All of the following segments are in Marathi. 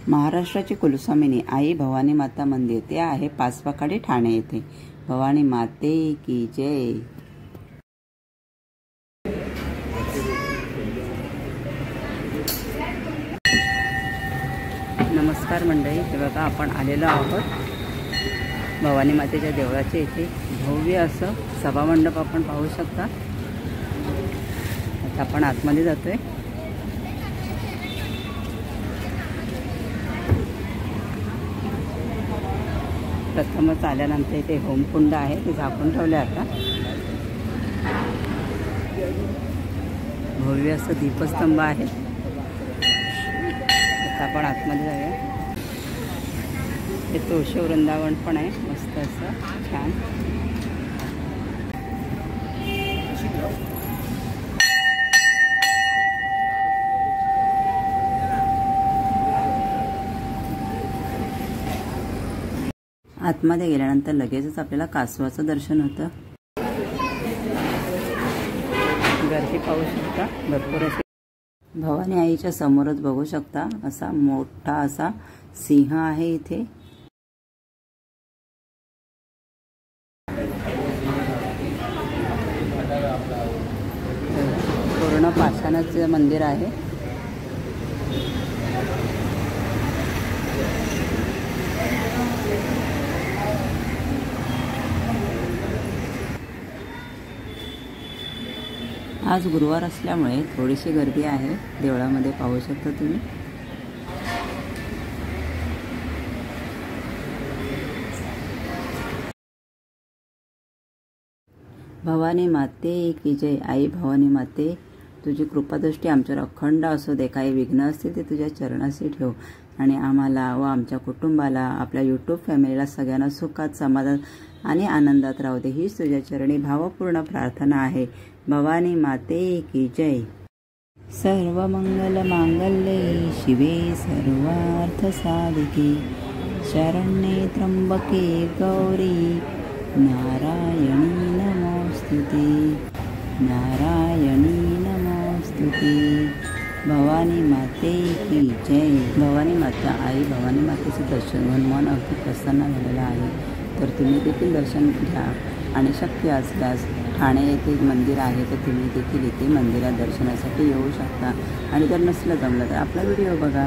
महाराष्ट्राची कुलस्वामिनी आई भवानी माता मंदिर ते आहे पाचवाखाडी ठाणे येथे। भवानी माते की जय। नमस्कार मंडळी, हे बघा आपण आलेलो आहोत भवानी मातेच्या देवळाच्या इथे। भव्य असं सभामंडप आपण पाहू शकता। आता आपण आतमध्ये जातोय। प्रथमच आल्यानंतर इथे होमकुंड आहे, ते झाकून ठेवले। आता भव्य असं दीपस्तंभ आहे। आता आपण आतमध्ये जाऊया। हे तुळशी वृंदावन पण आहे, मस्त असं छान। आतमध्ये गेल्यानंतर लगेचच आपल्याला कासवाचं दर्शन होतं। गर्दी पाहू शकता भरपूर अशी। भवानी आईच्या समोरच बघू शकता असा मोठा असा सिंह आहे इथे। पूर्ण पाषाणाचं मंदिर आहे। आज गुरुवार असल्यामुळे थोडीशी गर्दी आहे देवळामध्ये, पाहू शकता तुम्ही। भवानी माते की जय। आई भवानी माते, तुझी कृपादृष्टी आमच्यावर अखंड असू दे। काही विघ्न असतील ते तुझ्या चरणाशी ठेव आणि आम्हाला व आमच्या कुटुंबाला, आपल्या यूट्यूब फॅमिलीला सगळ्यांना सुखात, समाधान आणि आनंदात राहू दे, हीच तुझ्या चरणी भावपूर्ण प्रार्थना आहे। भवानी माते की जय। सर्व मंगल मांगल्ये शिवे सर्वार्थ साधिके, शरण्ये त्र्यंबके गौरी नारायणी नमोस्तुते, नारायणी नमोस्तुते। भवानी माते की जय। भवानी माता आई भवानी मातेचे दर्शन घेऊन मन अगदी प्रसन्न झालेलं आहे। तर तुम्ही देखील दर्शन घ्या आणि शक्य असल्यास ठाणे येथे मंदिर आहे, तर तुम्ही देखील इथे मंदिरात दर्शनासाठी येऊ शकता। आणि जर नसलं जमलं तर आपला व्हिडिओ बघा।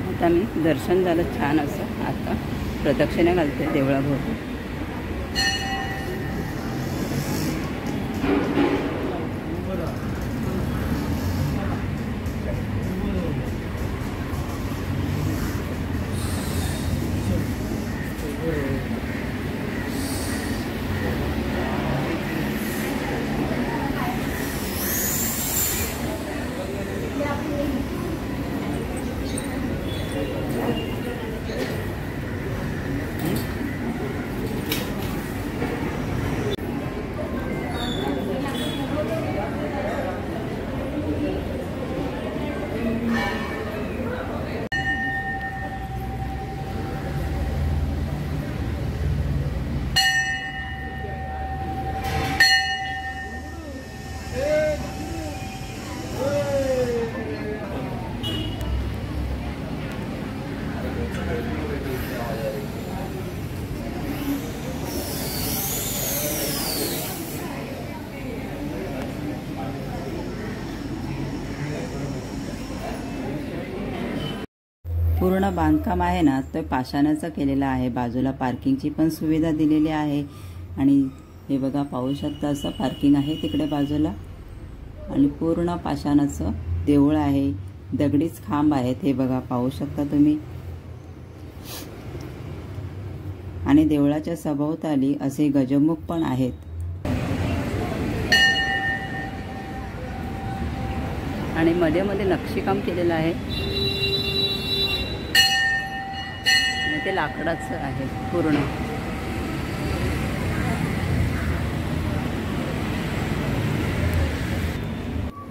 आता मी दर्शन झालं छान असं। आता प्रदक्षिणा घालते देवळाभोवती। पूर्ण बांधकाम आहे ना, ते पाषाणाचं केलेलं आहे। बाजूला पार्किंगची पण सुविधा दिलेली आहे। आणि हे बघा पाहू शकता असं पार्किंग आहे तिकडे बाजूला। आणि पूर्ण पाषाणाचं देऊळ आहे, दगडीच खांब आहेत, हे बघा पाहू शकता तुम्ही। आणि देवळाच्या सभोवताली असे गजमुख पण आहेत। आणि मध्ये मध्ये नक्षीकाम केलेलं आहे, ते लाकडाचं आहे पूर्ण।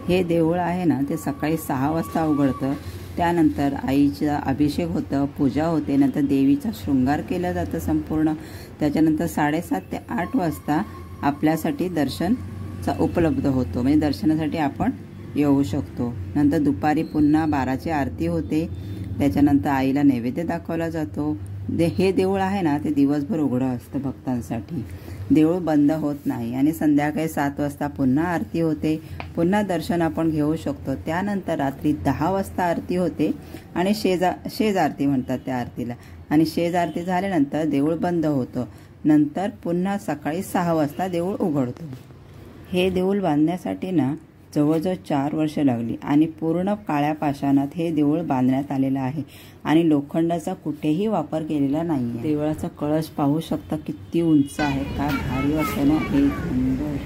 हे देऊळ आहे ना, ते सकाळी 6 वाजता उघडतं त्यानंतर आईचा अभिषेक होतं, पूजा होते, नंतर देवीचा शृंगार केला जातं संपूर्ण. त्याच्यानंतर 7:30 ते 8 वाजता आपल्यासाठी दर्शनचा उपलब्ध होतो, म्हणजे दर्शनासाठी आपण येऊ शकतो. नंतर दुपारी पुन्हा 12ची आरती होते. त्याच्यानंतर आईला नैवेद्य दाखवला जातो. हे देऊळ आहे ना, ते दिवसभर उघडं असतं भक्तांसाठी, देऊळ बंद होत नाही. आणि संध्याकाळी 7 वाजता पुन्हा आरती होते, पुन्हा दर्शन आपण घेऊ शकतो. त्यानंतर रात्री 10 वाजता आरती होते आणि शेज आरती म्हणतात त्या आरतीला. आणि शेज आरती झाल्यानंतर देऊळ बंद होतं. नंतर पुन्हा सकाळी 6 वाजता देऊळ उघडतो. हे देऊळ बांधण्यासाठी ना जवळजवळ 4 वर्ष लागली आणि पूर्ण काळ्या पाषाणात हे देऊळ बांधण्यात आलेलं आहे आणि लोखंडाचा कुठेही वापर केलेला नाही. देवळाचा कळस पाहू शकता किती उंच आहे, काय भारी वाटतं ना, एक नंबर.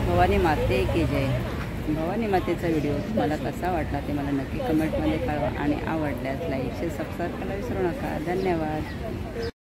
भवानी माते की जय. भवानी मातेचा व्हिडिओ तुम्हाला कसा वाटला ते मला नक्की कमेंटमध्ये कळवा आणि आवडल्यास लाईक शेअर सबस्क्राईब करायला विसरू नका. धन्यवाद.